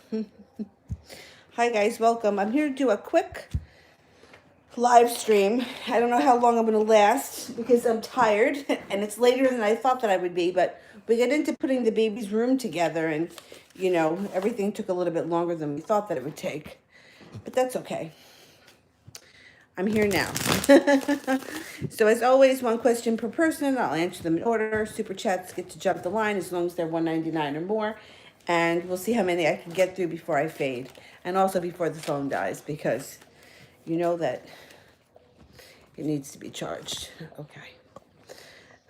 Hi guys, welcome. I'm here to do a quick live stream. I don't know how long I'm going to last because I'm tired and it's later than I thought that I would be, but we get into putting the baby's room together and, everything took a little bit longer than we thought that it would take. But that's okay. I'm here now. So as always, one question per person. I'll answer them in order. Super chats get to jump the line as long as they're $1.99 or more. And we'll see how many I can get through before I fade. And also before the phone dies, because you know that it needs to be charged. Okay.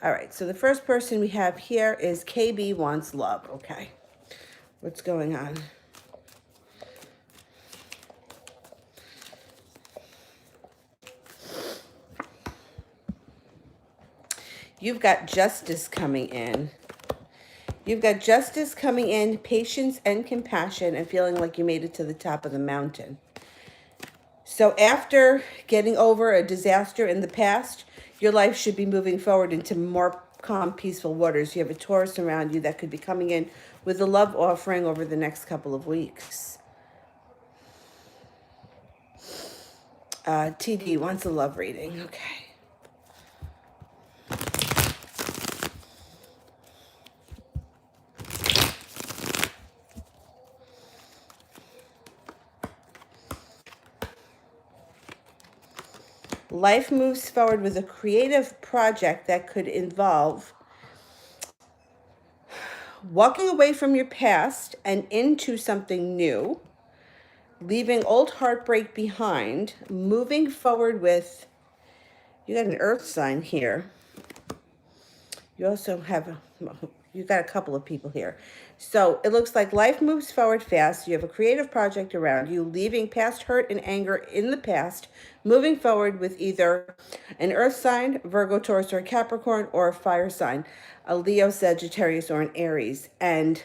All right. So the first person we have here is KB Wants Love. Okay. What's going on? You've got justice coming in. You've got justice coming in, patience and compassion, and feeling like you made it to the top of the mountain. So after getting over a disaster in the past, your life should be moving forward into more calm, peaceful waters. You have a Taurus around you that could be coming in with a love offering over the next couple of weeks. TD wants a love reading. Okay. Life moves forward with a creative project that could involve walking away from your past and into something new, leaving old heartbreak behind, moving forward with, you got an earth sign here. You also have, you got a couple of people here. So it looks like life moves forward fast. You have a creative project around you, leaving past hurt and anger in the past, moving forward with either an earth sign, Virgo, Taurus, or Capricorn, or a fire sign, a Leo, Sagittarius, or an Aries. And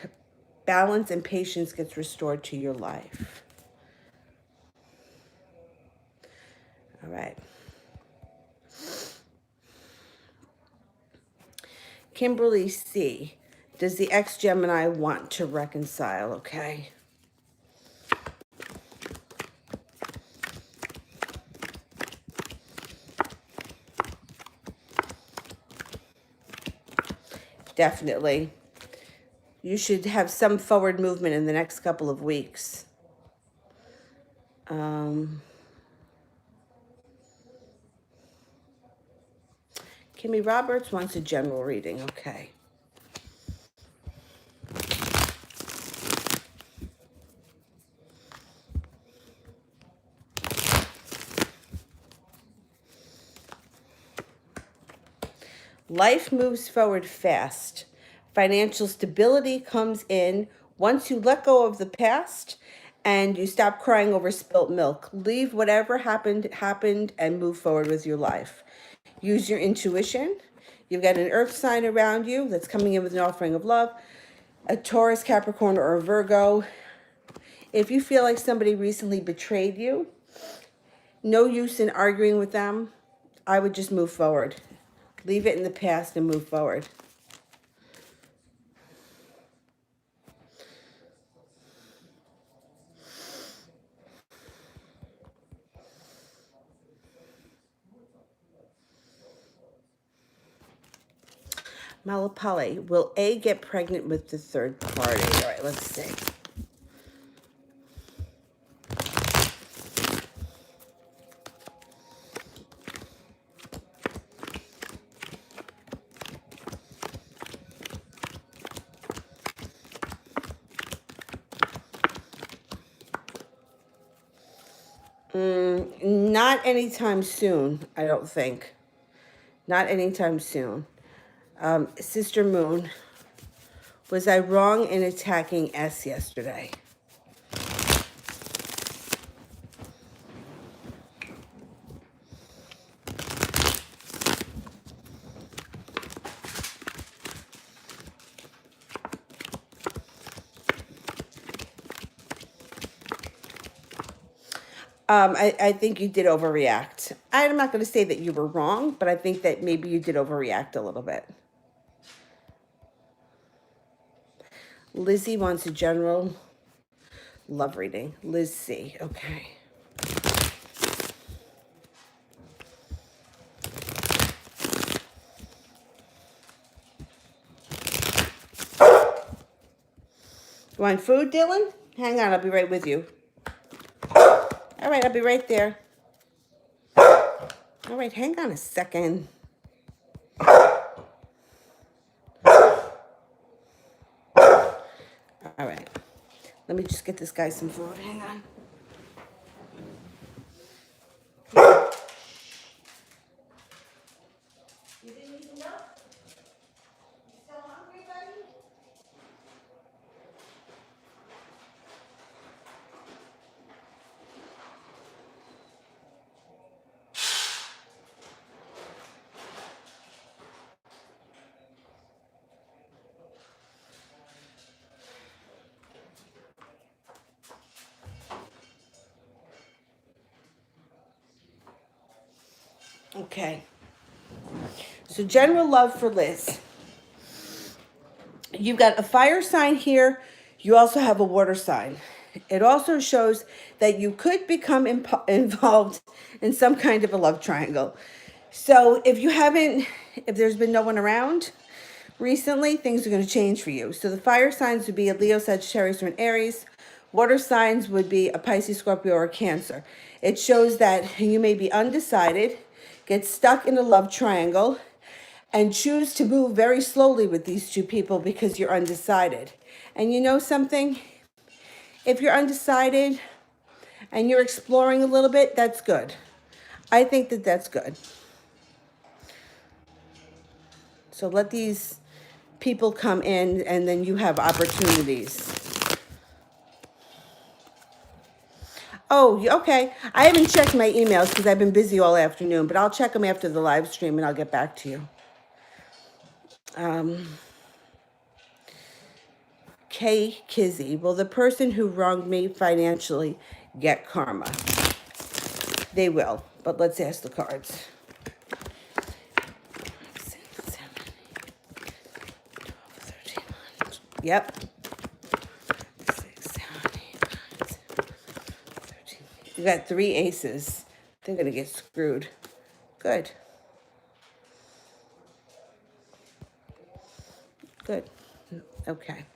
balance and patience gets restored to your life. All right. Kimberly C. Does the ex-Gemini want to reconcile? Okay. Definitely. You should have some forward movement in the next couple of weeks. Kimmy Roberts wants a general reading. Okay. Life moves forward fast. Financial stability comes in once you let go of the past and you stop crying over spilt milk. Leave whatever happened, and move forward with your life. Use your intuition. You've got an earth sign around you that's coming in with an offering of love, a Taurus, Capricorn, or a Virgo. If you feel like somebody recently betrayed you, no use in arguing with them. I would just move forward. Leave it in the past and move forward. Malapale, will A get pregnant with the third party? All right, let's see. Not anytime soon, I don't think. Not anytime soon. Sister Moon, was I wrong in attacking S yesterday? I think you did overreact. I'm not going to say that you were wrong, but I think that maybe you did overreact a little bit. Lizzie wants a general Love reading. Liz C. Okay. You want food, Dylan? Hang on, I'll be right with you. All right, I'll be right there. All right, hang on a second. All right. Let me just get this guy some food. Hang on. You didn't eat enough? You still hungry, buddy? Okay. So general love for Liz. You've got a fire sign here. You also have a water sign. It also shows that you could become involved in some kind of a love triangle. So if there's been no one around recently, things are going to change for you. So the fire signs would be a Leo, Sagittarius, or an Aries. Water signs would be a Pisces, Scorpio, or a Cancer. It shows that you may be undecided, get stuck in a love triangle, and choose to move very slowly with these two people because you're undecided. And you know something? If you're undecided and you're exploring a little bit, that's good. I think that that's good. So let these people come in and then you have opportunities. Oh, okay. I haven't checked my emails because I've been busy all afternoon, but I'll check them after the live stream and I'll get back to you. Kay Kizzy, will the person who wronged me financially get karma? They will, but let's ask the cards. 6, 7, 8, 12, 13. Yep. 6, 7, 8, 9, 10, 13. You got 3 aces. They're going to get screwed. Good. Good. Okay.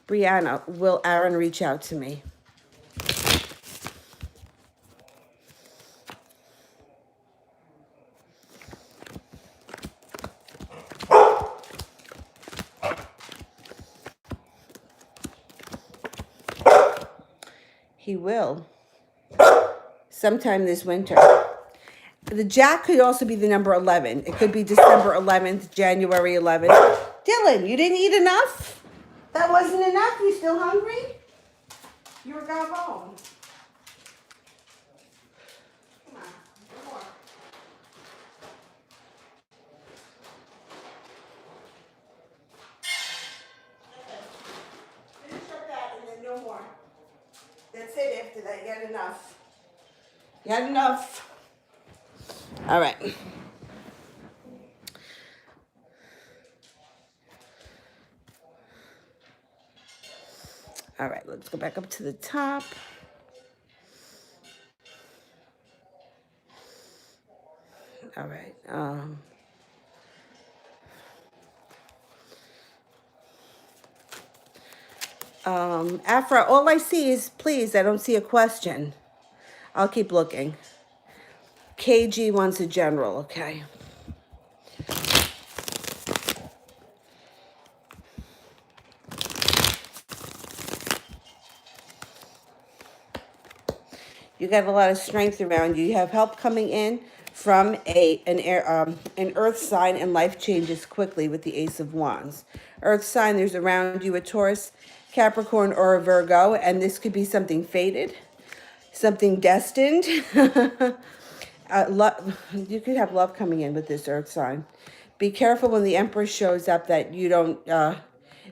Brianna, will Aaron reach out to me? He will. Sometime this winter. The Jack could also be the number 11. It could be December 11th, January 11th. Dylan, you didn't eat enough? That wasn't enough? You still hungry? You were gone home. Come on, more. Finish up that and then no more. That's it after that. You had enough. You had enough. All right. All right, let's go back up to the top. All right. Afra, all I see is please. I don't see a question. I'll keep looking. KG wants a general, okay. You got a lot of strength around you. You have help coming in from an earth sign, and life changes quickly with the Ace of Wands. Earth sign, there's around you a Taurus, Capricorn, or a Virgo, and this could be something fated, something destined. You could have love coming in with this earth sign. Be careful when the Empress shows up that you don't,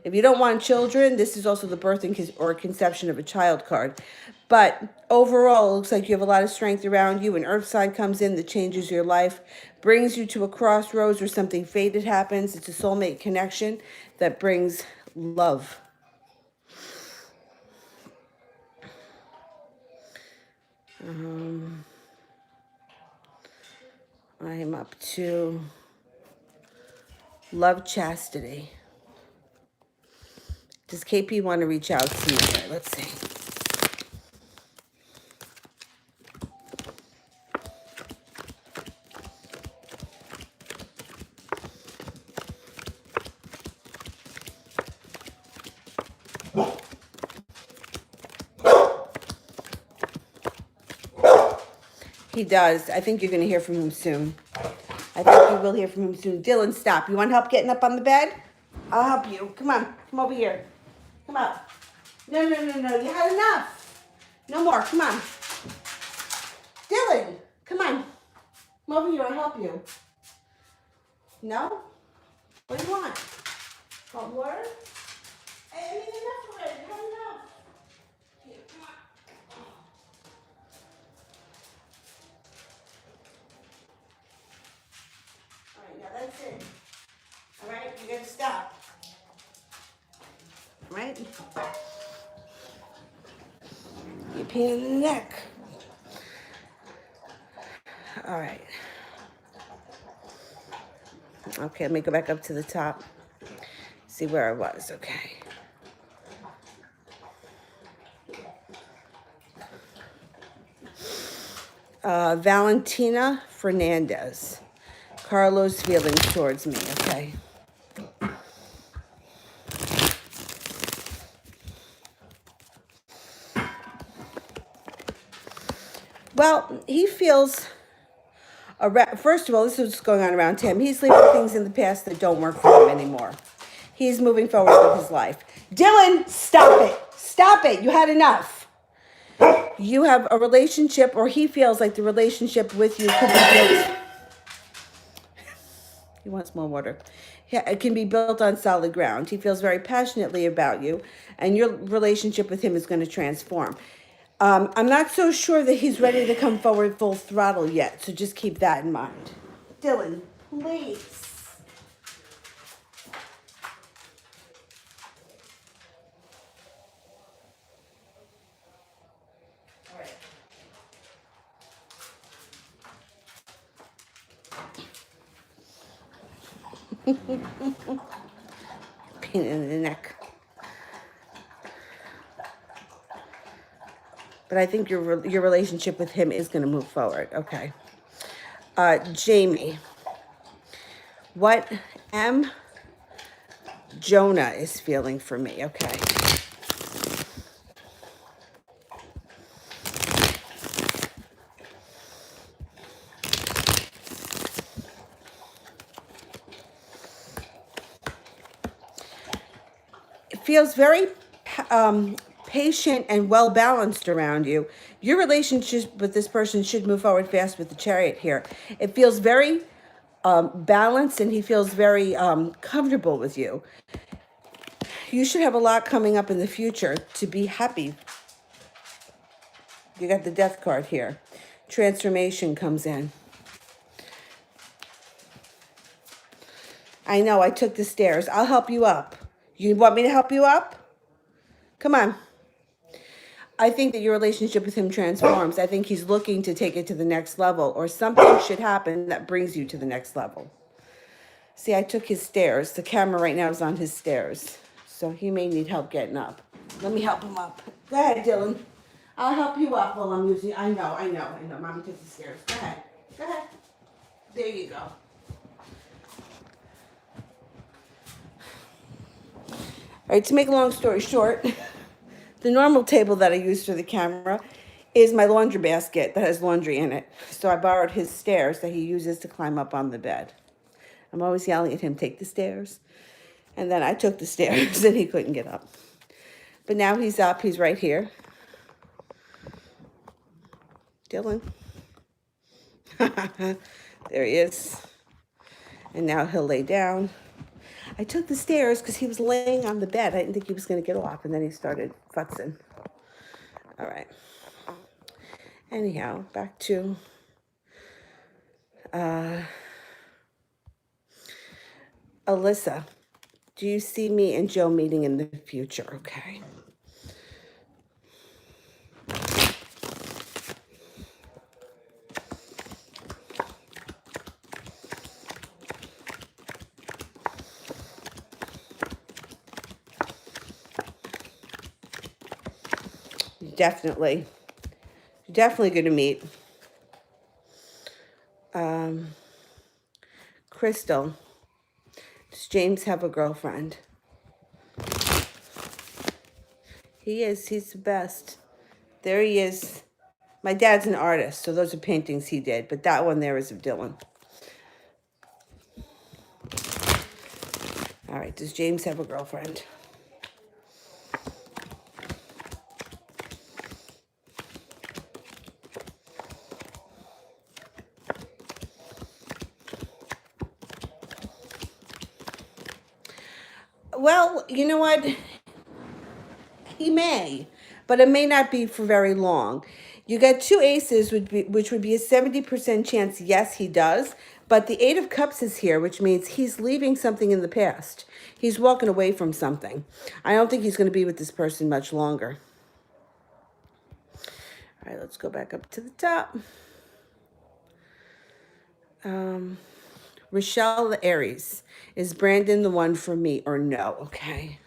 if you don't want children, this is also the birthing or conception of a child card. But overall, it looks like you have a lot of strength around you. An earth sign comes in that changes your life, brings you to a crossroads where something fated happens. It's a soulmate connection that brings love. I am up to love, chastity. Does KP want to reach out to me? Let's see. He does. I think you're going to hear from him soon. I think you will hear from him soon. Dylan, stop. You want help getting up on the bed? I'll help you. Come on. Come over here. Come up. No. You had enough. No more. Come on. Dylan, come on. Come over here. I'll help you. No? What do you want? Want water? Hey, I need enough already. You had enough. Here, come on. All right, now that's it. All right, you gotta stop. All right? You're pain in the neck. All right. Okay, let me go back up to the top. See where I was. Okay. Valentina Fernandez. Carlos' feelings towards me. Okay. Well, he feels, first of all, this is what's going on around him. He's leaving things in the past that don't work for him anymore. He's moving forward with his life. Dylan, stop it. Stop it. You had enough. You have a relationship, or he feels like the relationship with you could be built. He wants more water. Yeah, it can be built on solid ground. He feels very passionately about you, and your relationship with him is going to transform. I'm not so sure that he's ready to come forward full throttle yet, so just keep that in mind. Dylan, please. All right. Pain in the neck. But I think your relationship with him is going to move forward. Okay. Jamie. What M. Jonah is feeling for me. Okay. It feels very patient and well balanced around you. Your relationship with this person should move forward fast with the Chariot here. It feels very balanced, and he feels very comfortable with you. You should have a lot coming up in the future to be happy. You got the Death card here. Transformation comes in. I know, I took the stairs. I'll help you up. You want me to help you up? Come on. I think that your relationship with him transforms. I think he's looking to take it to the next level, or something should happen that brings you to the next level. See, I took his stairs. The camera right now is on his stairs, so he may need help getting up. Let me help him up. Go ahead, Dylan. I'll help you up while I'm using. I know. Mommy took the stairs. Go ahead. There you go. All right, to make a long story short, the normal table that I use for the camera is my laundry basket that has laundry in it. So I borrowed his stairs that he uses to climb up on the bed. I'm always yelling at him, take the stairs. And then I took the stairs and he couldn't get up. But now he's up. He's right here. Dylan. There he is. And now he'll lay down. I took the stairs because he was laying on the bed. I didn't think he was going to get off, and then he started futzing. All right. Anyhow, back to Alyssa. Do you see me and Joe meeting in the future? Okay. Definitely. You're definitely going to meet. Crystal, does James have a girlfriend? He is. He's the best. There he is. My dad's an artist, so those are paintings he did. But that one there is of Dylan. All right. Does James have a girlfriend? Well, you know what? He may, but it may not be for very long. You got two aces, which would be a 70% chance, yes, he does. But the Eight of Cups is here, which means he's leaving something in the past. He's walking away from something. I don't think he's going to be with this person much longer. All right, let's go back up to the top. Rochelle the Aries. Is Brandon the one for me or no? Okay.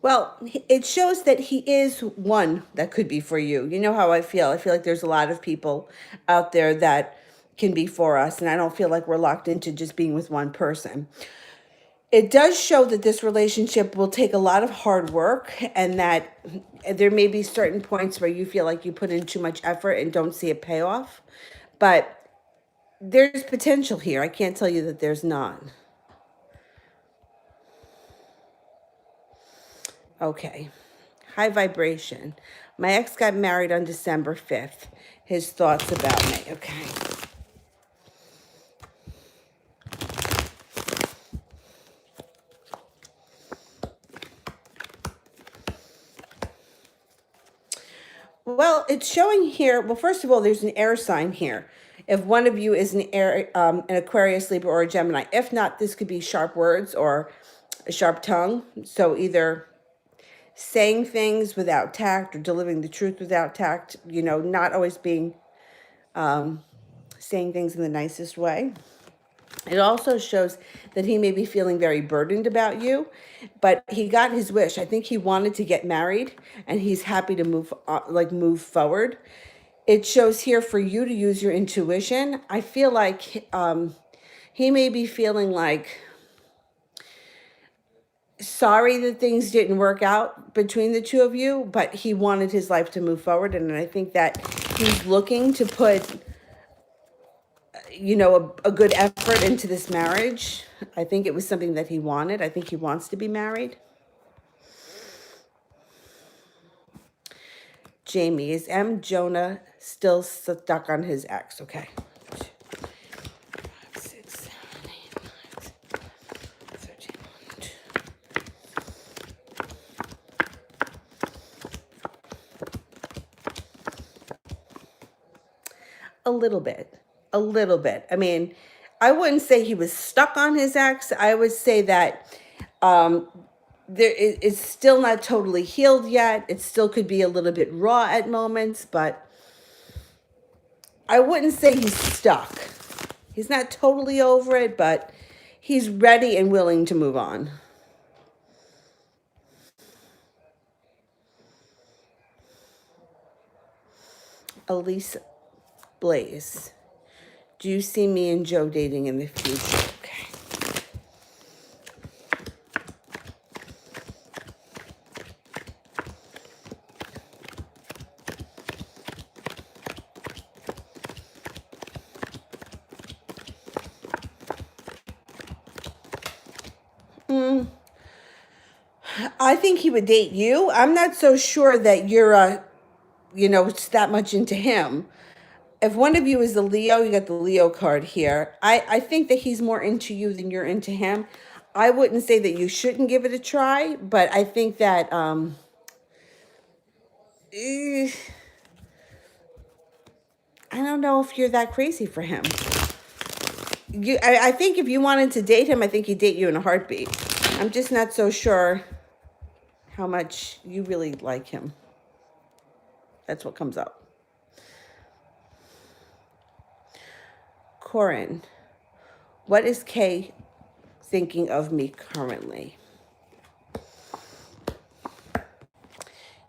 Well, it shows that he is one that could be for you. You know how I feel. I feel like there's a lot of people out there that can be for us, and I don't feel like we're locked into just being with one person. It does show that this relationship will take a lot of hard work, and that there may be certain points where you feel like you put in too much effort and don't see a payoff. But there's potential here. I can't tell you that there's not. Okay. High vibration. My ex got married on December 5th. His thoughts about me. Okay. Well, it's showing here. Well, first of all, there's an air sign here. If one of you is an Aquarius, Libra, or a Gemini. If not, this could be sharp words or a sharp tongue. So either saying things without tact or delivering the truth without tact, not always being saying things in the nicest way. It also shows that he may be feeling very burdened about you, but he got his wish. I think he wanted to get married, and he's happy to move forward. It shows here for you to use your intuition. I feel like he may be feeling like sorry that things didn't work out between the two of you, but he wanted his life to move forward, and I think that he's looking to put a good effort into this marriage. I think it was something that he wanted. I think he wants to be married. Jamie, is M. Jonah still stuck on his ex? Okay. 2, 5, 6, 7, 8, 9, 13, 1, 2. A little bit. A little bit. I mean, I wouldn't say he was stuck on his ex. I would say that it's still not totally healed yet. It still could be a little bit raw at moments, but I wouldn't say he's stuck. He's not totally over it, but he's ready and willing to move on. Elise Blaze. Do you see me and Joe dating in the future? Okay. I think he would date you. I'm not so sure that you're it's that much into him. if one of you is the Leo, you got the Leo card here. I think that he's more into you than you're into him. I wouldn't say that you shouldn't give it a try, but I think that eh, I don't know if you're that crazy for him. I think if you wanted to date him, I think he'd date you in a heartbeat. I'm just not so sure how much you really like him. That's what comes up. Corin, what is Kay thinking of me currently?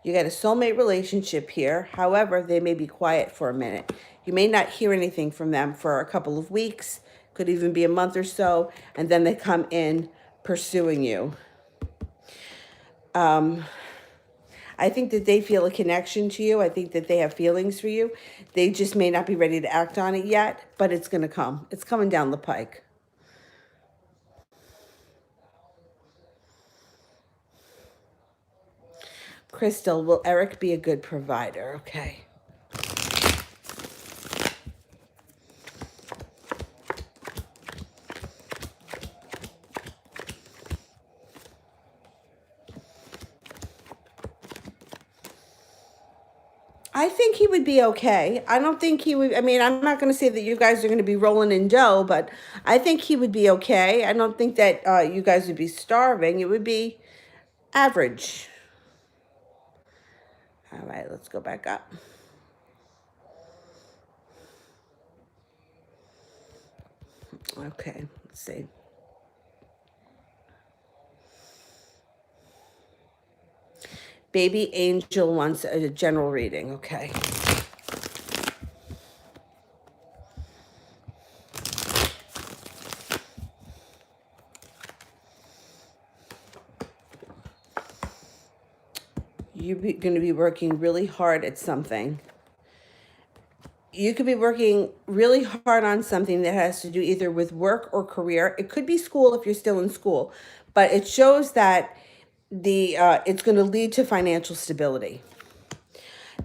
You got a soulmate relationship here. However, they may be quiet for a minute. You may not hear anything from them for a couple of weeks, could even be a month or so, and then they come in pursuing you. I think that they feel a connection to you. I think that they have feelings for you. They just may not be ready to act on it yet, but it's going to come. It's coming down the pike. Crystal, will Eric be a good provider? Okay. I think he would be okay. I don't think he would. I mean, I'm not going to say that you guys are going to be rolling in dough, but I think he would be okay. I don't think that you guys would be starving. It would be average. All right, let's go back up. Okay, let's see. Baby Angel wants a general reading. Okay. You're going to be working really hard at something. You could be working really hard on something that has to do either with work or career. It could be school if you're still in school, but it shows that it's going to lead to financial stability.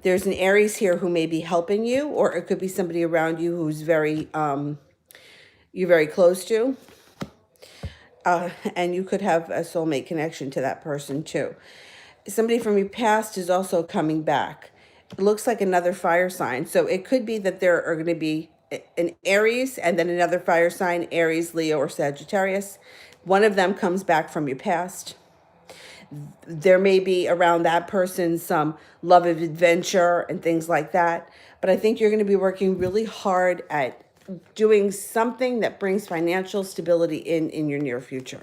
There's an Aries here who may be helping you, or it could be somebody around you who's you're very close to. And you could have a soulmate connection to that person too. Somebody from your past is also coming back. It looks like another fire sign. So it could be that there are going to be an Aries and then another fire sign, Aries, Leo, or Sagittarius. One of them comes back from your past. There may be around that person some love of adventure and things like that. But I think you're going to be working really hard at doing something that brings financial stability in your near future.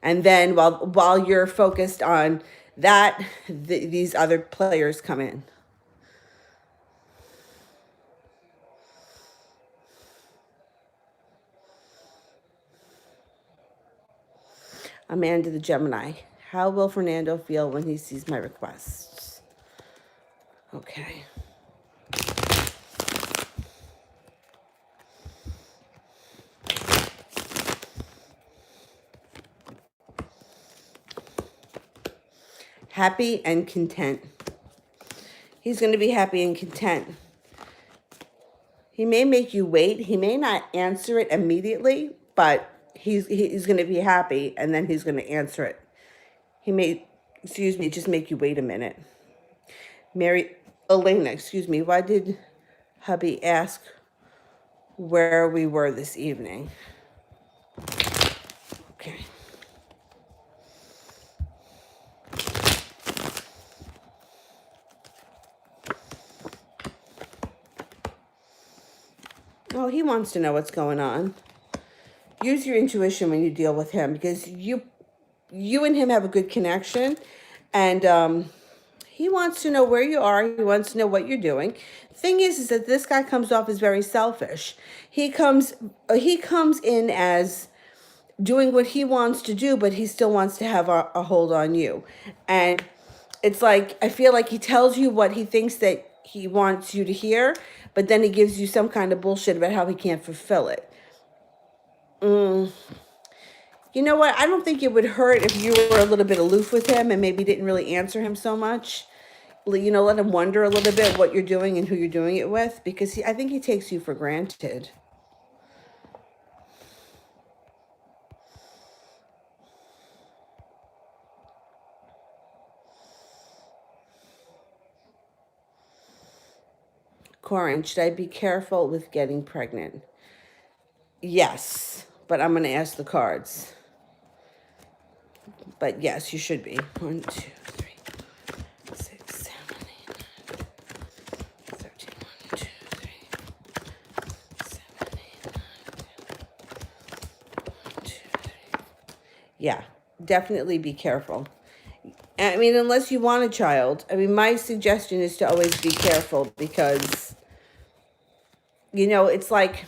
And then while you're focused on that, these other players come in. Amanda the Gemini. How will Fernando feel when he sees my requests? Okay. Happy and content. He's going to be happy and content. He may make you wait. He may not answer it immediately, but he's going to be happy, and then he's going to answer it. He may, just make you wait a minute. Elena, why did hubby ask where we were this evening? Okay. Oh, he wants to know what's going on. Use your intuition when you deal with him, because you and him have a good connection, and he wants to know where you are. He wants to know what you're doing. Thing is that this guy comes off as very selfish. He comes in as doing what he wants to do, but he still wants to have a hold on you. And it's like, I feel like he tells you what he thinks that he wants you to hear, but then he gives you some kind of bullshit about how he can't fulfill it. You know what? I don't think it would hurt if you were a little bit aloof with him and maybe didn't really answer him so much. let him wonder a little bit what you're doing and who you're doing it with, because I think he takes you for granted. Corin, should I be careful with getting pregnant? Yes, but I'm going to ask the cards. But yes, you should be. 1, 2, 3, 6, 7, 8, 9, 13. 1, 2, 3, 7, 8, 9, 1, 2, 3. Yeah, definitely be careful. I mean, unless you want a child. I mean, my suggestion is to always be careful because, it's like,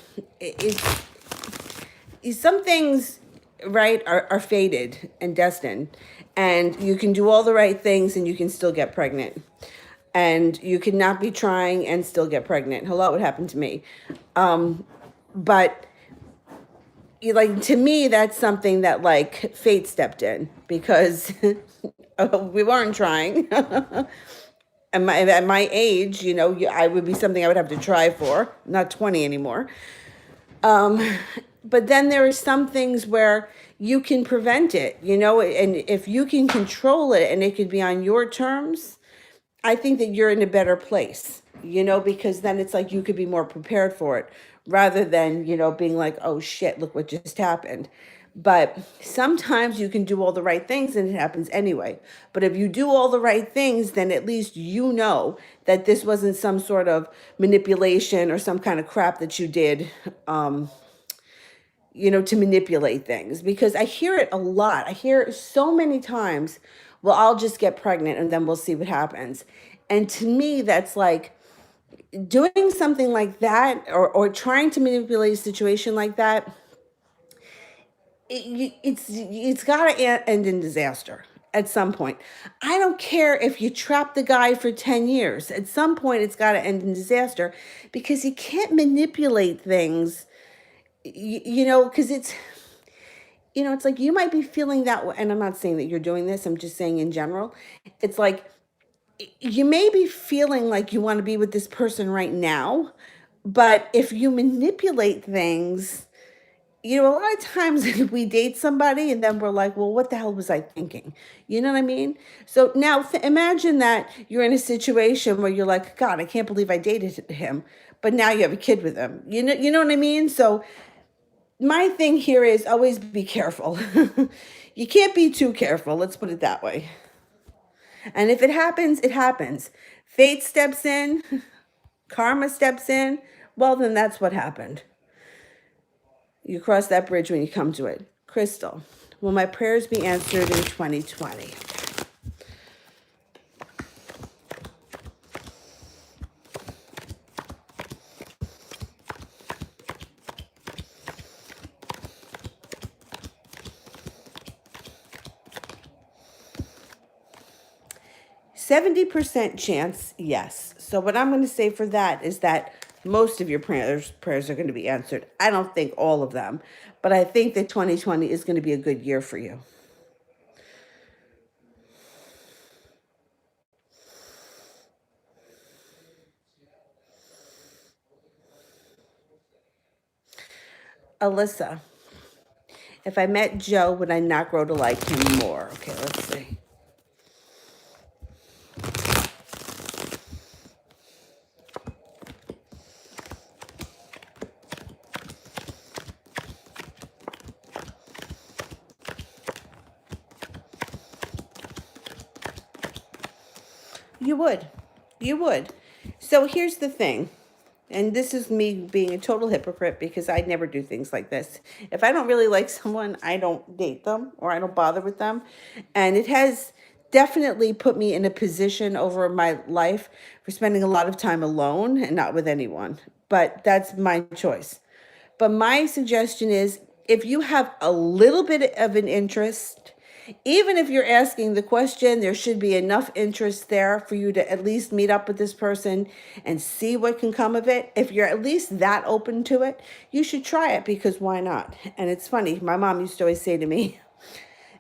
some things, right, are fated and destined. And you can do all the right things and you can still get pregnant. And you cannot be trying and still get pregnant. Hello, what happened to me? But to me, that's something that fate stepped in because we weren't trying. And at my age, I would be something I would have to try for. I'm not 20 anymore. But then there are some things where you can prevent it, and if you can control it and it could be on your terms, I think that you're in a better place, because then it's like you could be more prepared for it rather than, being like, oh shit, look what just happened. But sometimes you can do all the right things and it happens anyway. But if you do all the right things, then at least you know that this wasn't some sort of manipulation or some kind of crap that you did, to manipulate things. Because I hear it a lot. I hear it so many times, well, I'll just get pregnant and then we'll see what happens. And to me, that's like doing something like that or trying to manipulate a situation like that. It's got to end in disaster at some point. I don't care if you trap the guy for 10 years. At some point, it's got to end in disaster because you can't manipulate things, because it's like you might be feeling that way. And I'm not saying that you're doing this. I'm just saying in general, it's like you may be feeling like you want to be with this person right now. But if you manipulate things, a lot of times we date somebody and then we're like, well, what the hell was I thinking? You know what I mean? So now imagine that you're in a situation where you're like, God, I can't believe I dated him. But now you have a kid with him. You know what I mean? So my thing here is always be careful. You can't be too careful. Let's put it that way. And if it happens, it happens. Fate steps in, karma steps in. Well, then that's what happened. You cross that bridge when you come to it. Crystal, will my prayers be answered in 2020? 70% chance, yes. So what I'm going to say for that is that most of your prayers are going to be answered. I don't think all of them, but I think that 2020 is going to be a good year for you. Alyssa, if I met Joe, would I not grow to like him more? Okay, let's see. You would. You would. So here's the thing. And this is me being a total hypocrite because I never do things like this. If I don't really like someone, I don't date them or I don't bother with them. And it has definitely put me in a position over my life for spending a lot of time alone and not with anyone. But that's my choice. But my suggestion is if you have a little bit of an interest, even if you're asking the question, there should be enough interest there for you to at least meet up with this person and see what can come of it. If you're at least that open to it, you should try it because why not? And it's funny. My mom used to always say to me,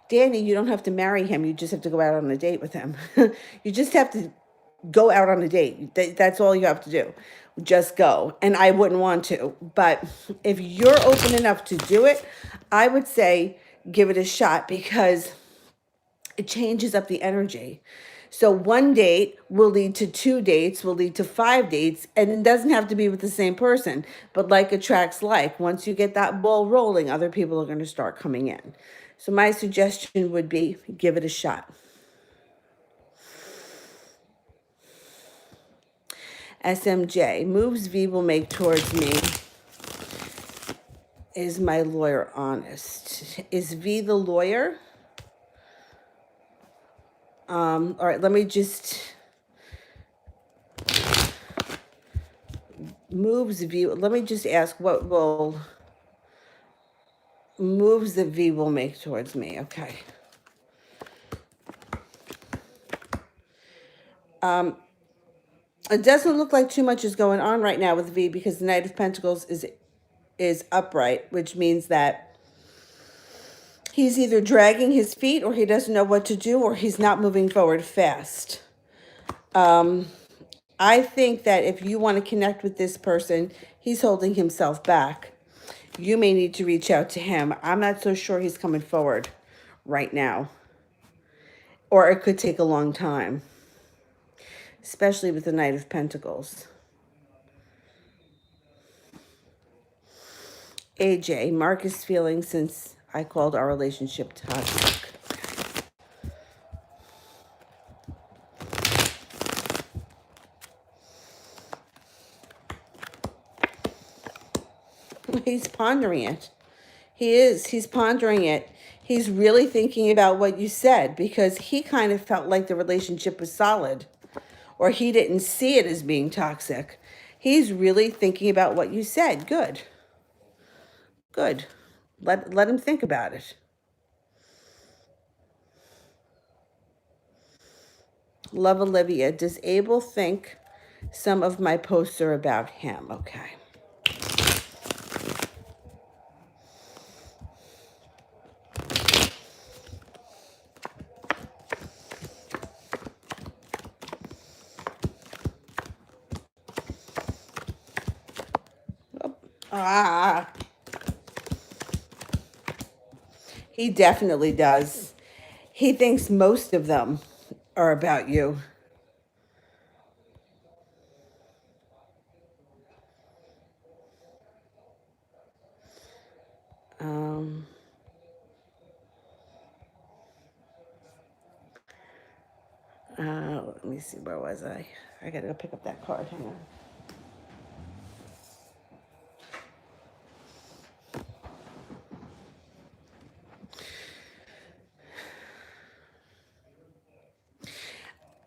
Danny, you don't have to marry him. You just have to go out on a date with him. You just have to go out on a date. That's all you have to do. Just go. And I wouldn't want to. But if you're open enough to do it, I would say give it a shot because it changes up the energy. So one date will lead to 2 dates, will lead to 5 dates, and it doesn't have to be with the same person. But like attracts like. Once you get that ball rolling, other people are going to start coming in. So my suggestion would be give it a shot. SMJ, moves V will make towards me. Is my lawyer honest? Is V the lawyer? All right, let me just moves V. Let me just ask what will moves that V will make towards me. Okay. It doesn't look like too much is going on right now with V because the Knight of Pentacles is upright, which means that he's either dragging his feet or he doesn't know what to do or he's not moving forward fast. I think that if you want to connect with this person, he's holding himself back. You may need to reach out to him. I'm not so sure he's coming forward right now. Or it could take a long time, especially with the Knight of Pentacles. AJ, mark his feelings since I called our relationship toxic. He's pondering it. He is. He's pondering it. He's really thinking about what you said because he kind of felt like the relationship was solid or he didn't see it as being toxic. He's really thinking about what you said. Good. Good. Let him think about it. Love Olivia. Does Abel think some of my posts are about him? Okay. He definitely does. He thinks most of them are about you. Let me see, where was I? I gotta go pick up that card. Hang on.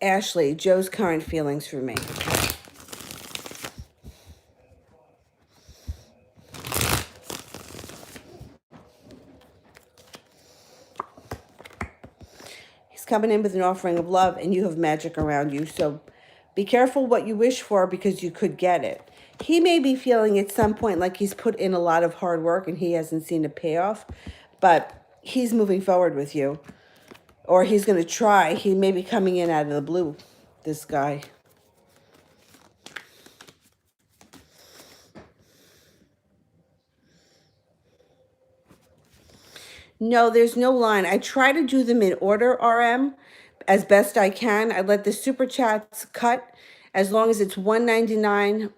Ashley, Joe's current feelings for me. He's coming in with an offering of love and you have magic around you. So be careful what you wish for because you could get it. He may be feeling at some point like he's put in a lot of hard work and he hasn't seen a payoff, but he's moving forward with you. Or he's going to try. He may be coming in out of the blue, this guy. No, there's no line. I try to do them in order, RM, as best I can. I let the super chats cut as long as it's $1.99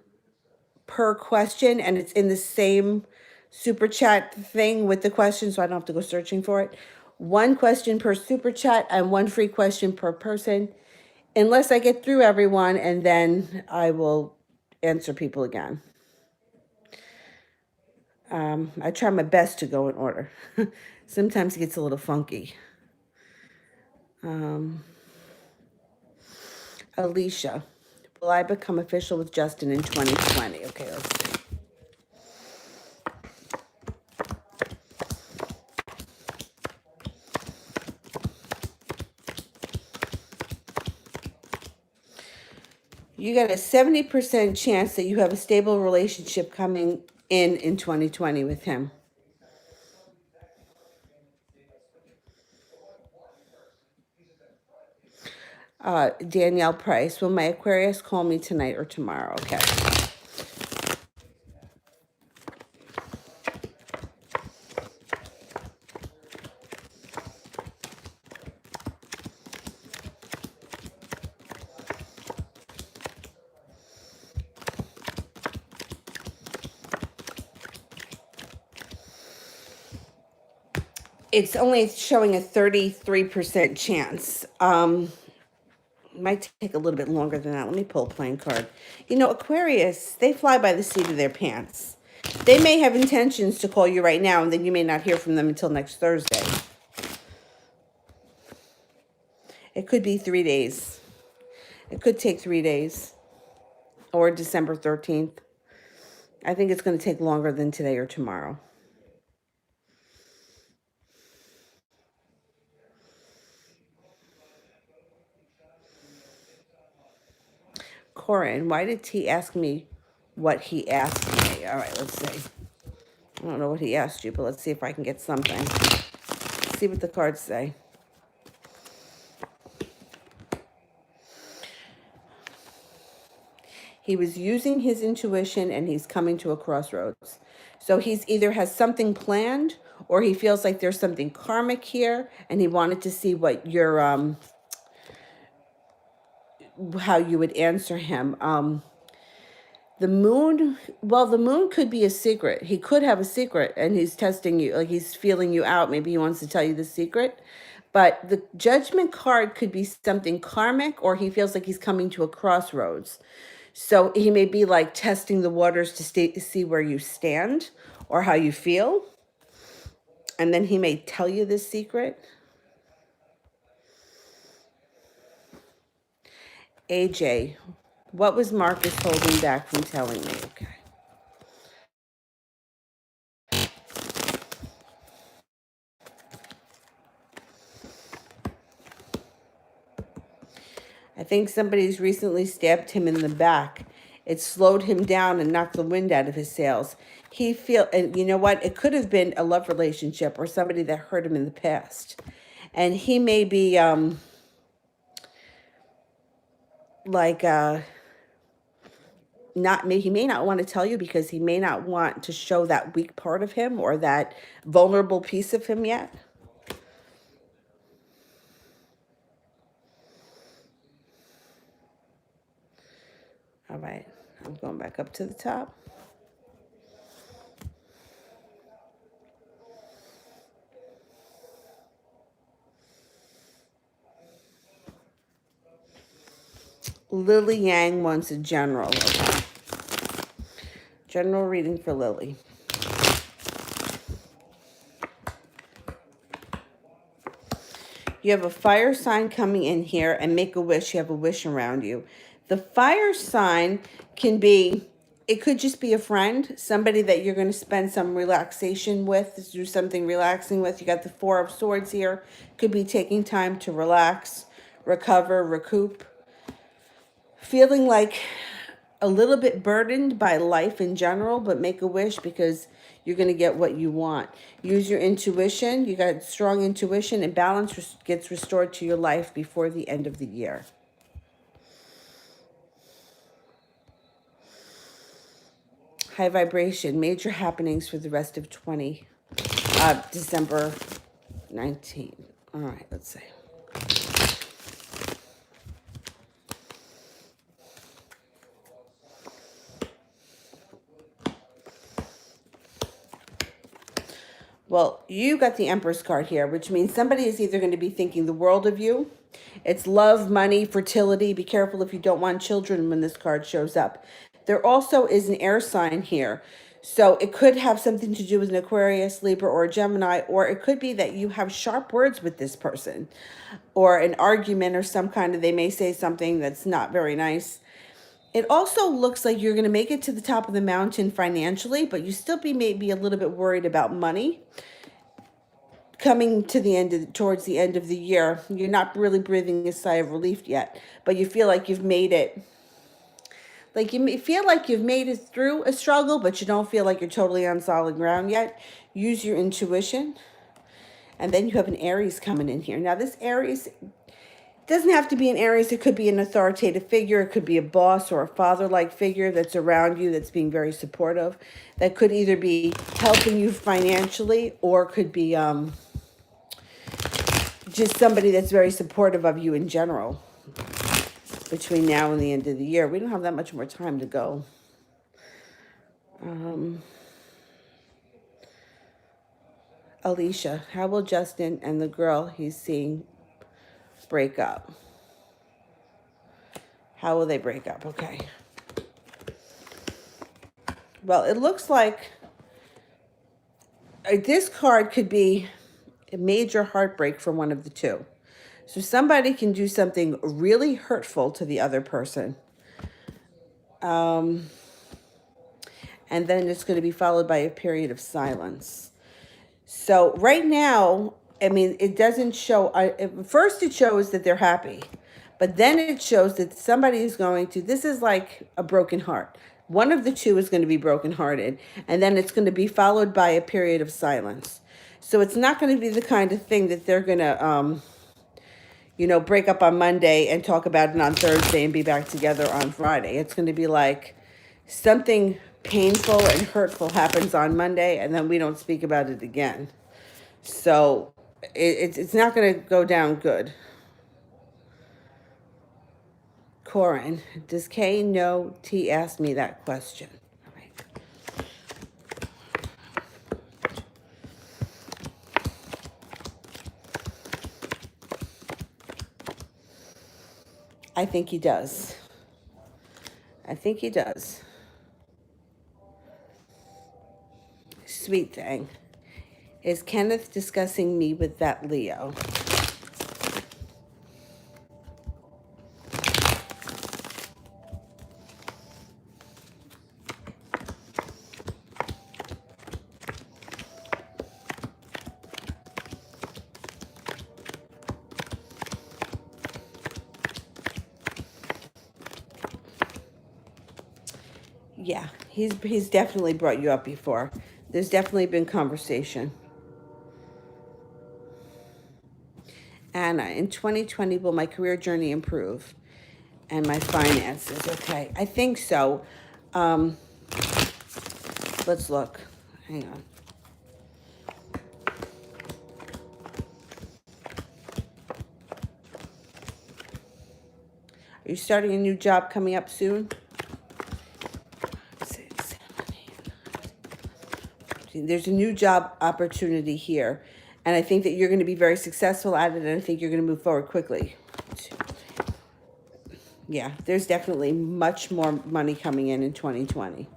per question and it's in the same super chat thing with the question, so I don't have to go searching for it. One question per super chat and one free question per person, unless I get through everyone, and then I will answer people again. I try my best to go in order. Sometimes it gets a little funky. Alicia, will I become official with Justin in 2020? Okay, let's see. You got a 70% chance that you have a stable relationship coming in 2020 with him. Danielle Price, will my Aquarius call me tonight or tomorrow? Okay. It's only showing a 33% chance. Might take a little bit longer than that. Let me pull a playing card. You know, Aquarius, they fly by the seat of their pants. They may have intentions to call you right now, and then you may not hear from them until next Thursday. It could be 3 days. It could take 3 days. Or December 13th. I think it's going to take longer than today or tomorrow. Corin, why did T ask me what he asked me? All right, let's see. I don't know what he asked you, but let's see if I can get something. Let's see what the cards say. He was using his intuition and he's coming to a crossroads. So he's either has something planned or he feels like there's something karmic here and he wanted to see what your how you would answer him. The moon, well, the moon could be a secret. He could have a secret and he's testing you, like he's feeling you out. Maybe he wants to tell you the secret. But the Judgment card could be something karmic, or he feels like he's coming to a crossroads. So he may be like testing the waters to see where you stand or how you feel. And then he may tell you this secret. AJ, what was Marcus holding back from telling me? Okay. I think somebody's recently stabbed him in the back. It slowed him down and knocked the wind out of his sails. And you know what? It could have been a love relationship or somebody that hurt him in the past. And he may be he may not want to tell you because he may not want to show that weak part of him or that vulnerable piece of him yet. All right, I'm going back up to the top. Lily Yang wants a general. Okay. General reading for Lily. You have a fire sign coming in here, and make a wish. You have a wish around you. The fire sign it could just be a friend, somebody that you're going to spend some relaxation with, do something relaxing with. You got the Four of Swords here. Could be taking time to relax, recover, recoup. Feeling like a little bit burdened by life in general, but make a wish because you're going to get what you want. Use your intuition. You got strong intuition, and balance gets restored to your life before the end of the year. High vibration, major happenings for the rest of December 19. All right, let's see. Well, you got the Empress card here, which means somebody is either going to be thinking the world of you. It's love, money, fertility. Be careful if you don't want children when this card shows up. There also is an air sign here. So it could have something to do with an Aquarius, Libra, or a Gemini, or it could be that you have sharp words with this person or an argument or they may say something that's not very nice. It also looks like you're going to make it to the top of the mountain financially, but you still be maybe a little bit worried about money coming to towards the end of the year. You're not really breathing a sigh of relief yet, but you feel like you've made it. Like you feel like you've made it through a struggle, but you don't feel like you're totally on solid ground yet. Use your intuition. And then you have an Aries coming in here. Now this Aries, Doesn't have to be in Aries. It could be an authoritative figure. It could be a boss or a father-like figure that's around you that's being very supportive. That could either be helping you financially or could be just somebody that's very supportive of you in general between now and the end of the year. We don't have that much more time to go. Alicia, how will Justin and the girl he's seeing break up? How will they break up? Okay. Well, it looks like this card could be a major heartbreak for one of the two. So somebody can do something really hurtful to the other person. And then it's going to be followed by a period of silence. So right now, I mean, it doesn't show. First, it shows that they're happy. But then it shows that somebody is going to, this is like a broken heart. One of the two is going to be brokenhearted. And then it's going to be followed by a period of silence. So it's not going to be the kind of thing that they're going to, break up on Monday and talk about it on Thursday and be back together on Friday. It's going to be like something painful and hurtful happens on Monday, and then we don't speak about it again. So it's not going to go down good. Corin, does Kay know T asked me that question? All right. I think he does. I think he does. Sweet thing. Is Kenneth discussing me with that Leo? Yeah, he's definitely brought you up before. There's definitely been conversation. Anna, in 2020, will my career journey improve? And my finances? Okay, I think so. Let's look. Hang on. Are you starting a new job coming up soon? There's a new job opportunity here. And I think that you're going to be very successful at it. And I think you're going to move forward quickly. Yeah, there's definitely much more money coming in 2020.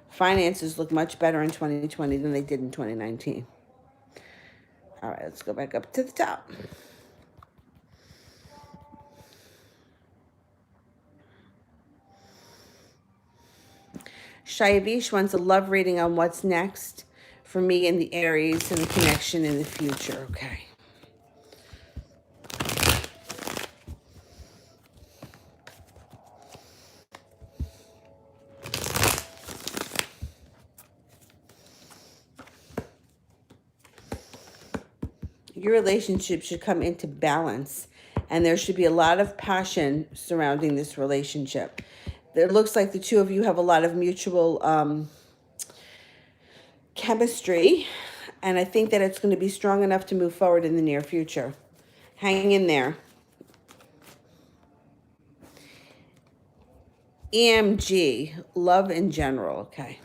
Finances look much better in 2020 than they did in 2019. All right, let's go back up to the top. Shayavish wants a love reading on what's next for me in the Aries and the connection in the future. Okay. Your relationship should come into balance, and there should be a lot of passion surrounding this relationship. It looks like the two of you have a lot of mutual chemistry, and I think that it's going to be strong enough to move forward in the near future. Hang in there. EMG, love in general. Okay.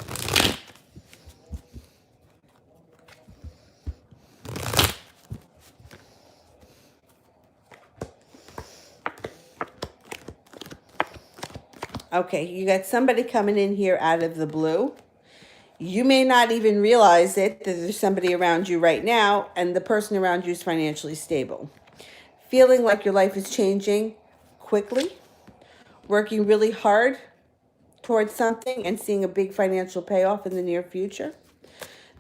Okay, you got somebody coming in here out of the blue. You may not even realize it, that there's somebody around you right now, and the person around you is financially stable. Feeling like your life is changing quickly, working really hard towards something, and seeing a big financial payoff in the near future.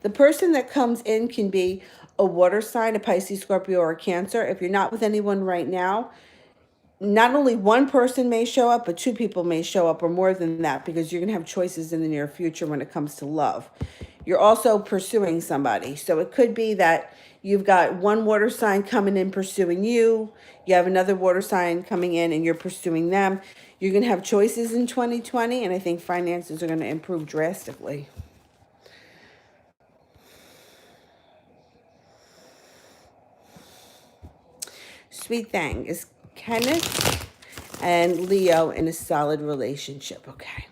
The person that comes in can be a water sign, a Pisces, Scorpio, or a Cancer. If you're not with anyone right now, not only one person may show up, but two people may show up, or more than that, because you're going to have choices in the near future when it comes to love. you're also pursuing somebody. So it could be that you've got one water sign coming in pursuing you. You have another water sign coming in and you're pursuing them. You're going to have choices in 2020, and I think finances are going to improve drastically. Sweet thing is Kenneth and Leo in a solid relationship. Okay.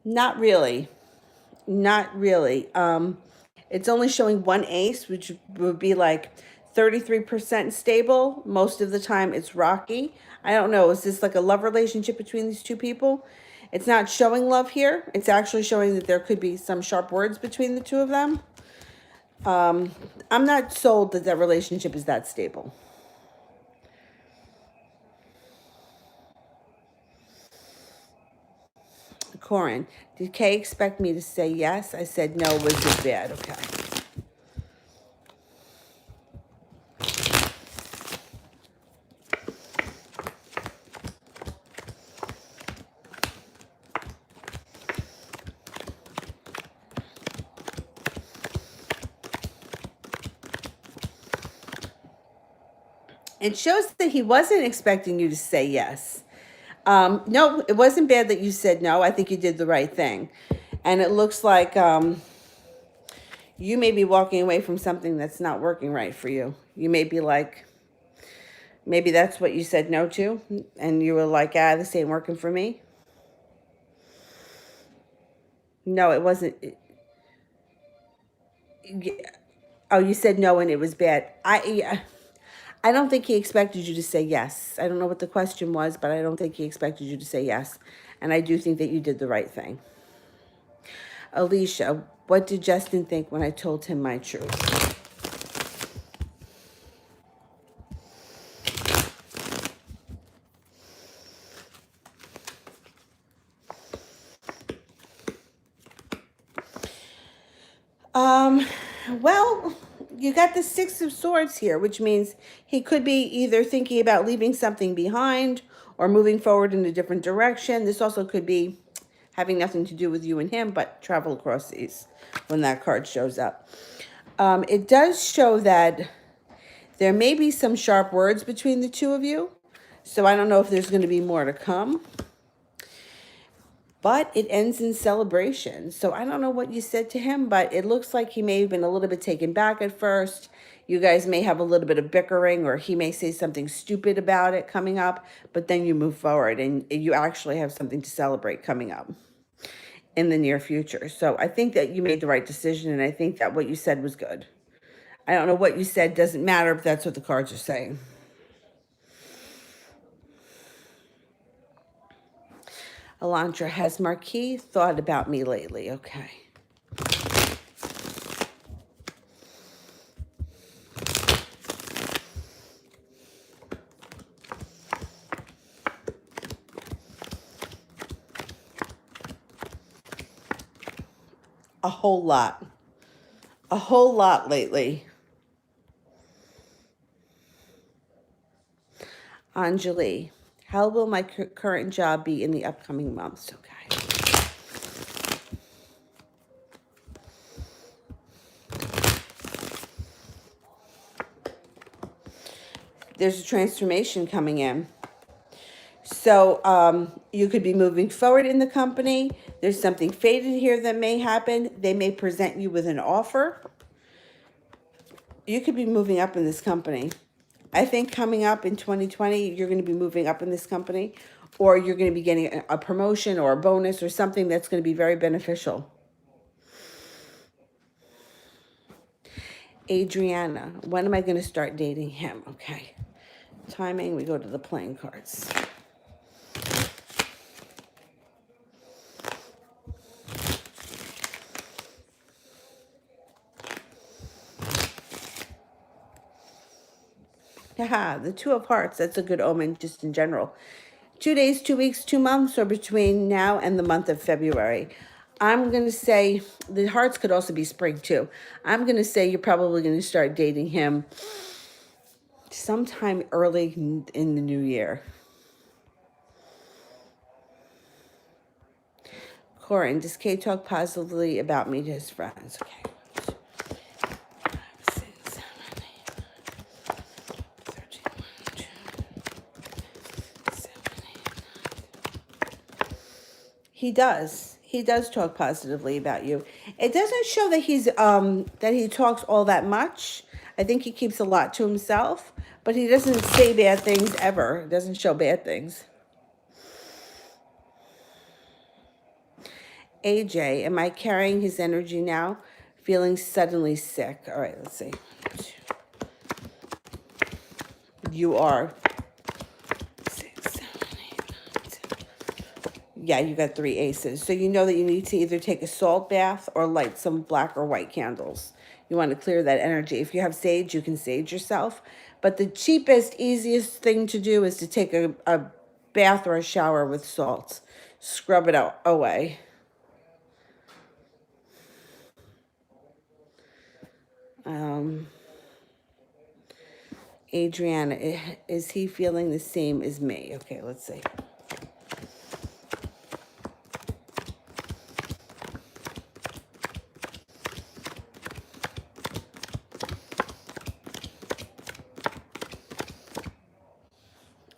Not really. Not really. It's only showing one ace, which would be like 33% stable. Most of the time it's rocky. I don't know. Is this like a love relationship between these two people? It's not showing love here. It's actually showing that there could be some sharp words between the two of them. I'm not sold that that relationship is that stable. Corin, did Kay expect me to say yes? I said no. Was it bad? Okay. It shows that he wasn't expecting you to say yes. No, it wasn't bad that you said no. I think you did the right thing. And it looks like you may be walking away from something that's not working right for you. You may be like, maybe that's what you said no to. And you were like, this ain't working for me. No, it wasn't. Oh, you said no and it was bad. I don't think he expected you to say yes. I don't know what the question was, but I don't think he expected you to say yes. And I do think that you did the right thing. Alicia, what did Justin think when I told him my truth? Well, you got the Six of Swords here, which means he could be either thinking about leaving something behind or moving forward in a different direction. This also could be having nothing to do with you and him, but travel across seas when that card shows up. It does show that there may be some sharp words between the two of you. So I don't know if there's going to be more to come. But it ends in celebration. So I don't know what you said to him, but it looks like he may have been a little bit taken back at first. You guys may have a little bit of bickering, or he may say something stupid about it coming up, but then you move forward and you actually have something to celebrate coming up in the near future. So I think that you made the right decision, and I think that what you said was good. I don't know what you said, doesn't matter if that's what the cards are saying. Elantra, has Marquis thought about me lately? Okay. A whole lot. A whole lot lately. Anjali, how will my current job be in the upcoming months? Okay. There's a transformation coming in. So you could be moving forward in the company. There's something faded here that may happen. They may present you with an offer. You could be moving up in this company. I think coming up in 2020, you're going to be moving up in this company, or you're going to be getting a promotion or a bonus or something that's going to be very beneficial. Adriana, when am I going to start dating him? Okay. Timing, we go to the playing cards. Haha, the Two of Hearts, that's a good omen just in general. 2 days, 2 weeks, 2 months, or between now and the month of February. I'm going to say the hearts could also be spring too. I'm going to say you're probably going to start dating him sometime early in the new year. Corin, does Kate talk positively about me to his friends? Okay. 5, 6, 7, 8, 13, 1, 2, 7, 8. He does. He does talk positively about you. It doesn't show that he talks all that much. I think he keeps a lot to himself, but he doesn't say bad things ever. It doesn't show bad things. AJ, am I carrying his energy now? Feeling suddenly sick. All right, let's see. You are. 6, 7, 8, 9, 10. Yeah, you got 3 aces. So you know that you need to either take a salt bath or light some black or white candles. You want to clear that energy. If you have sage, you can sage yourself. But the cheapest, easiest thing to do is to take a bath or a shower with salt. Scrub it out away. Adriana, is he feeling the same as me? Okay, let's see.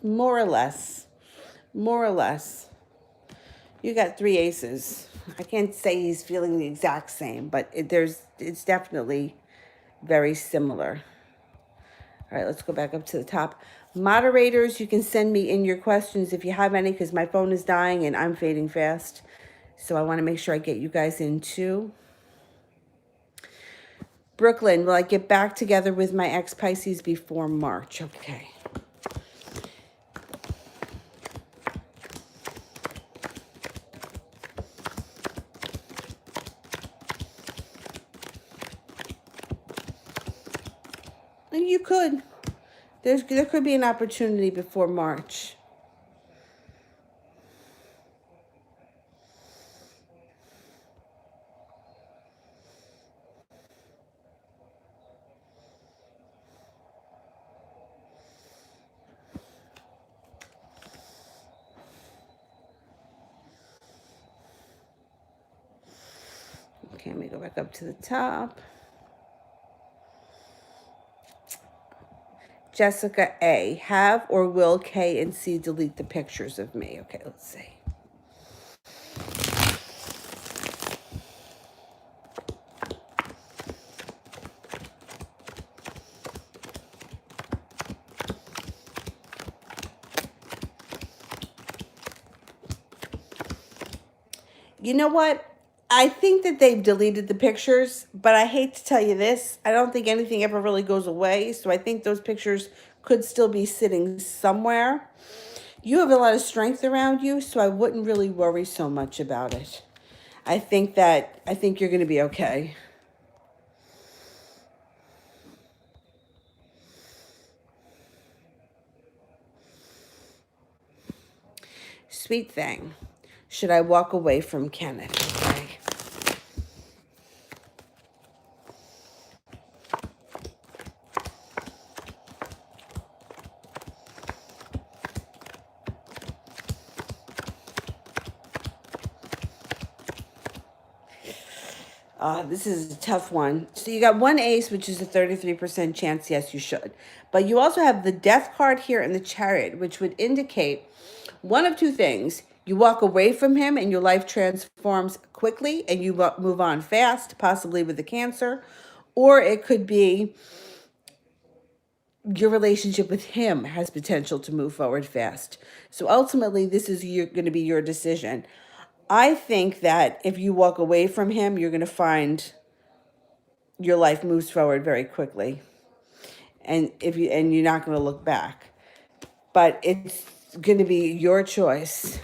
More or less. More or less. You got 3 aces. I can't say he's feeling the exact same, but it's definitely very similar. All right, let's go back up to the top. Moderators, you can send me in your questions if you have any, because my phone is dying and I'm fading fast. So I want to make sure I get you guys in too. Brooklyn, will I get back together with my ex-Pisces before March? Okay. And you could. There could be an opportunity before March. Okay, let me go back up to the top. Jessica A. Have or will K and C delete the pictures of me? Okay, let's see. You know what? I think that they've deleted the pictures, but I hate to tell you this. I don't think anything ever really goes away. So I think those pictures could still be sitting somewhere. You have a lot of strength around you, so I wouldn't really worry so much about it. I think you're going to be okay. Sweet thing. Should I walk away from Kenneth? Okay. This is a tough one. So you got 1 ace, which is a 33% chance. Yes, you should. But you also have the death card here and the chariot, which would indicate one of 2 things. You walk away from him and your life transforms quickly and you move on fast, possibly with the Cancer. Or it could be your relationship with him has potential to move forward fast. So ultimately, this is going to be your decision. I think that if you walk away from him, you're going to find your life moves forward very quickly. And you're not going to look back. But it's going to be your choice.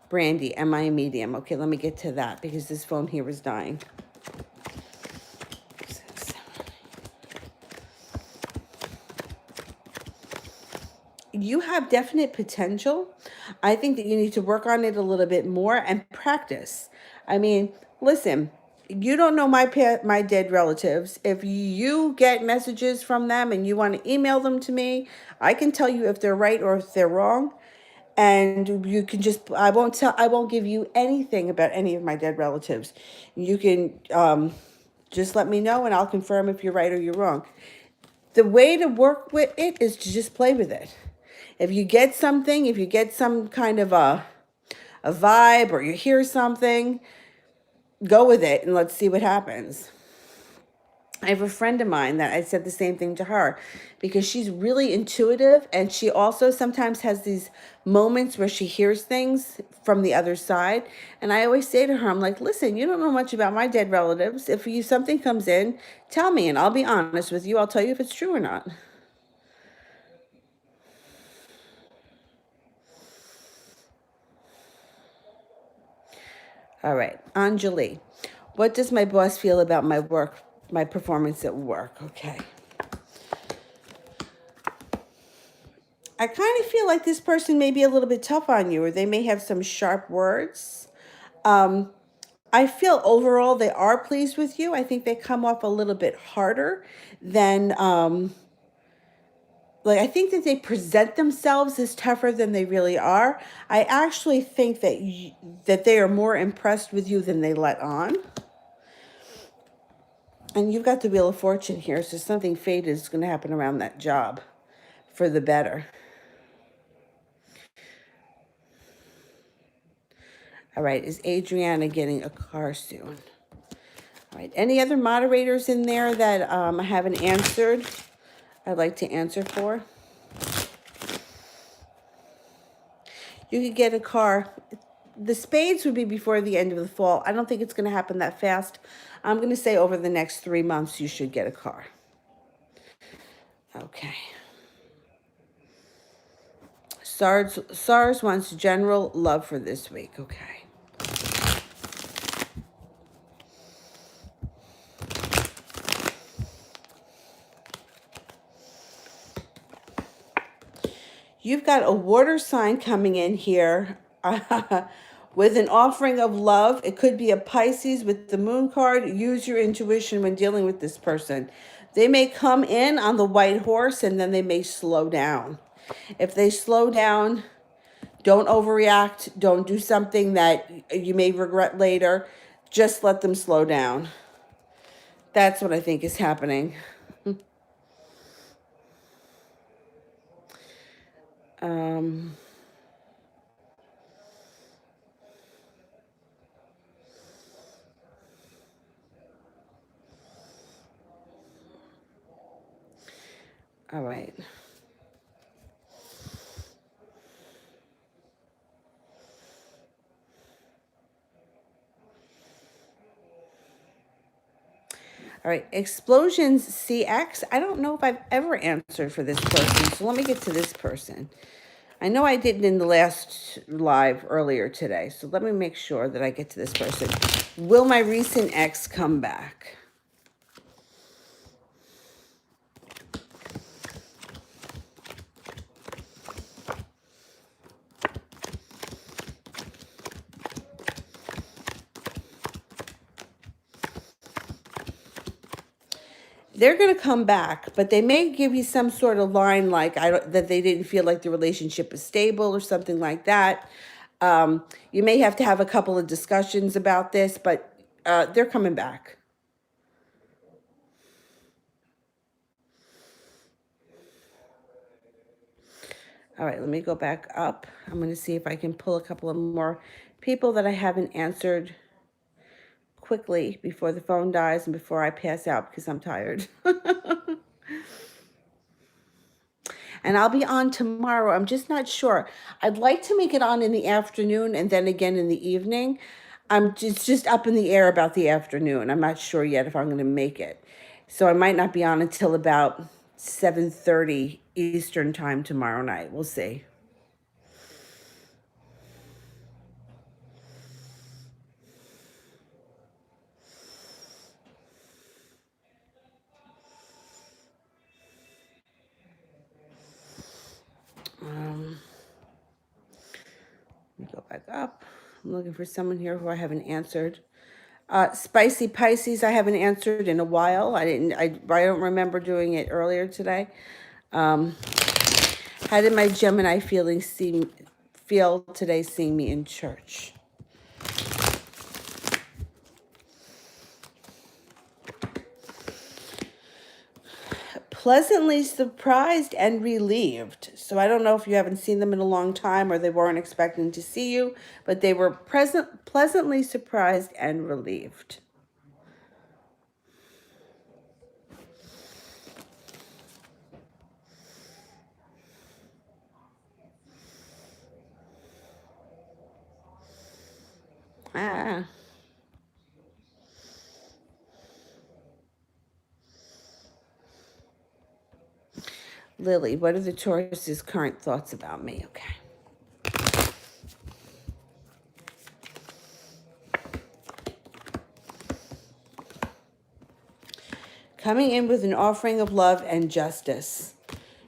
Brandy, am I a medium? Okay, let me get to that because this phone here is dying. you have definite potential. I think that you need to work on it a little bit more and practice. I mean, listen, you don't know my dead relatives. If you get messages from them and you want to email them to me, I can tell you if they're right or if they're wrong. And you can just, I won't give you anything about any of my dead relatives. You can just let me know and I'll confirm if you're right or you're wrong. The way to work with it is to just play with it. If you get something, if you get some kind of a vibe or you hear something, go with it and let's see what happens. I have a friend of mine that I said the same thing to her because she's really intuitive and she also sometimes has these moments where she hears things from the other side. And I always say to her, I'm like, listen, you don't know much about my dead relatives. If you something comes in, tell me and I'll be honest with you. I'll tell you if it's true or not. All right, Anjali, what does my boss feel about my work, my performance at work? Okay. I kind of feel like this person may be a little bit tough on you, or they may have some sharp words. Um, I feel overall they are pleased with you. I think they come off a little bit harder than, like, I think that they present themselves as tougher than they really are. I actually think that that they are more impressed with you than they let on. And you've got the Wheel of Fortune here, so something fated is going to happen around that job for the better. All right, is Adriana getting a car soon? All right, any other moderators in there that I haven't answered, I'd like to answer for? You could get a car. The spades would be before the end of the fall. I don't think it's going to happen that fast. I'm going to say over the next 3 months, you should get a car. Okay. SARS wants general love for this week. Okay. You've got a water sign coming in here with an offering of love. It could be a Pisces with the moon card. Use your intuition when dealing with this person. They may come in on the white horse and then they may slow down. If they slow down, don't overreact. Don't do something that you may regret later. Just let them slow down. That's what I think is happening. All right. All right, Explosions CX. I don't know if I've ever answered for this person, so let me get to this person. I know I didn't in the last live earlier today, so let me make sure that I get to this person. Will my recent ex come back? They're going to come back, but they may give you some sort of line like that they didn't feel like the relationship is stable or something like that. You may have to have a couple of discussions about this, but they're coming back. All right, let me go back up. I'm going to see if I can pull a couple of more people that I haven't answered quickly before the phone dies and before I pass out because I'm tired. And I'll be on tomorrow. I'm just not sure. I'd like to make it on in the afternoon and then again in the evening. It's just up in the air about the afternoon. I'm not sure yet if I'm going to make it. So I might not be on until about 7:30 Eastern time tomorrow night. We'll see. Let me go back up. I'm looking for someone here who I haven't answered. Spicy Pisces, I haven't answered in a while. I don't remember doing it earlier today. How did my Gemini feel today seeing me in church? Pleasantly surprised and relieved. So I don't know if you haven't seen them in a long time or they weren't expecting to see you, but they were pleasantly surprised and relieved. Ah. Lily, what are the Taurus's current thoughts about me? Okay. Coming in with an offering of love and justice.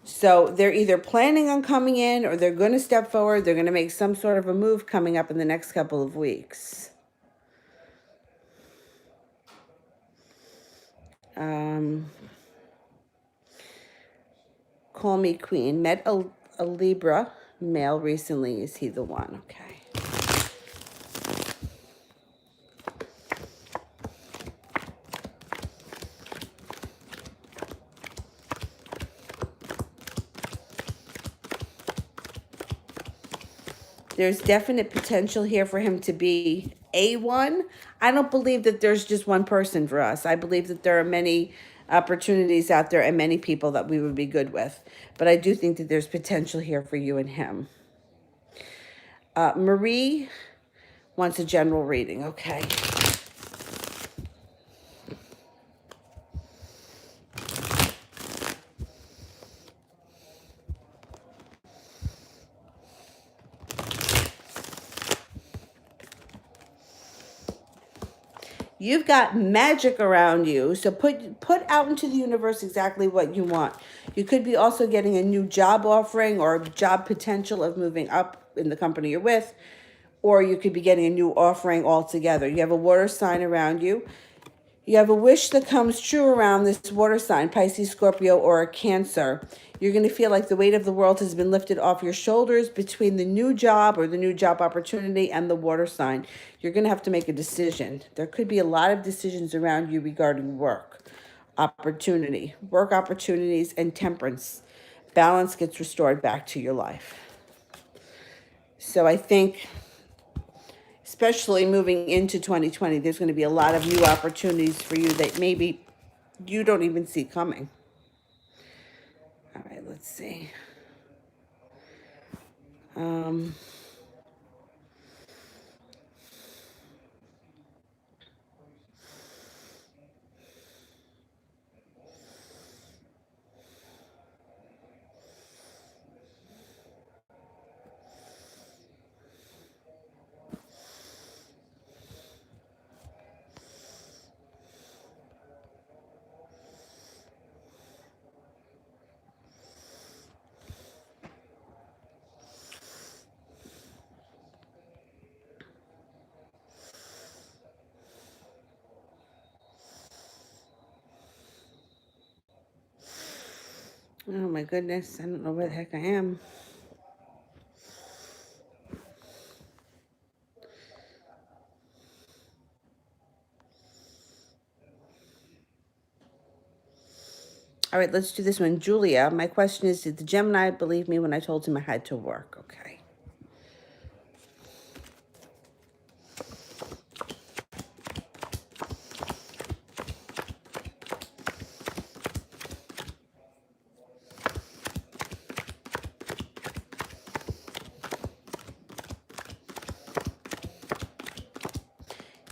So they're either planning on coming in or they're going to step forward. They're going to make some sort of a move coming up in the next couple of weeks. Call me queen. Met a Libra male recently. Is he the one? Okay. There's definite potential here for him to be a one. I don't believe that there's just one person for us. I believe that there are many opportunities out there and many people that we would be good with. But I do think that there's potential here for you and him. Marie wants a general reading. Okay. You've got magic around you, so put out into the universe exactly what you want. You could be also getting a new job offering or job potential of moving up in the company you're with, or you could be getting a new offering altogether. You have a water sign around you. You have a wish that comes true around this water sign, Pisces, Scorpio, or a Cancer. You're going to feel like the weight of the world has been lifted off your shoulders between the new job or the new job opportunity and the water sign. You're going to have to make a decision. There could be a lot of decisions around you regarding work, work opportunities, and temperance. Balance gets restored back to your life. So I think, especially moving into 2020, there's going to be a lot of new opportunities for you that maybe you don't even see coming. All right, let's see. Oh my goodness, I don't know where the heck I am. All right, let's do this one. Julia, my question is, did the Gemini believe me when I told him I had to work? Okay.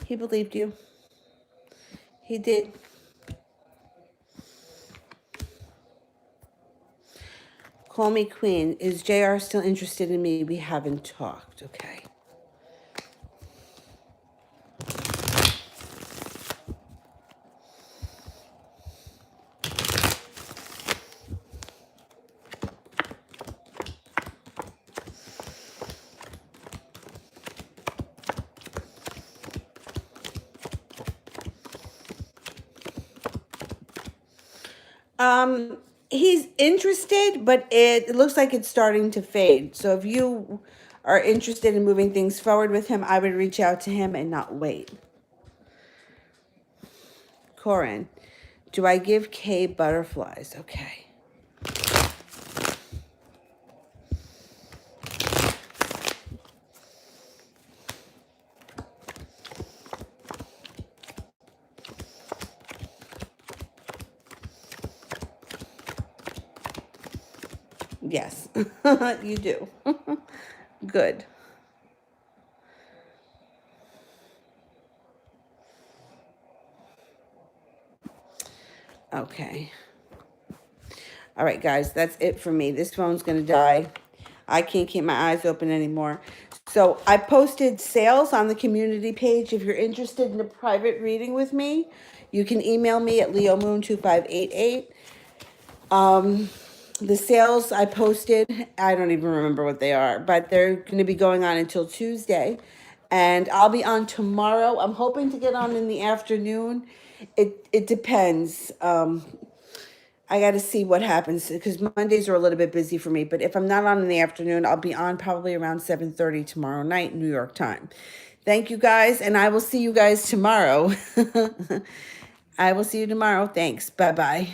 He believed you. He did. Call me queen. Is JR still interested in me? We haven't talked. Okay. He's interested, but it looks like it's starting to fade. So if you are interested in moving things forward with him, I would reach out to him and not wait. Corin, do I give Kay butterflies? Okay. Yes, you do. Good. Okay. All right, guys, that's it for me. This phone's going to die. I can't keep my eyes open anymore. So I posted sales on the community page. If you're interested in a private reading with me, you can email me at leomoon2588. The sales I posted, I don't even remember what they are, but they're going to be going on until Tuesday. And I'll be on tomorrow. I'm hoping to get on in the afternoon. It depends. I got to see what happens because Mondays are a little bit busy for me. But if I'm not on in the afternoon, I'll be on probably around 7:30 tomorrow night, New York time. Thank you guys, and I will see you guys tomorrow. I will see you tomorrow. Thanks. Bye-bye.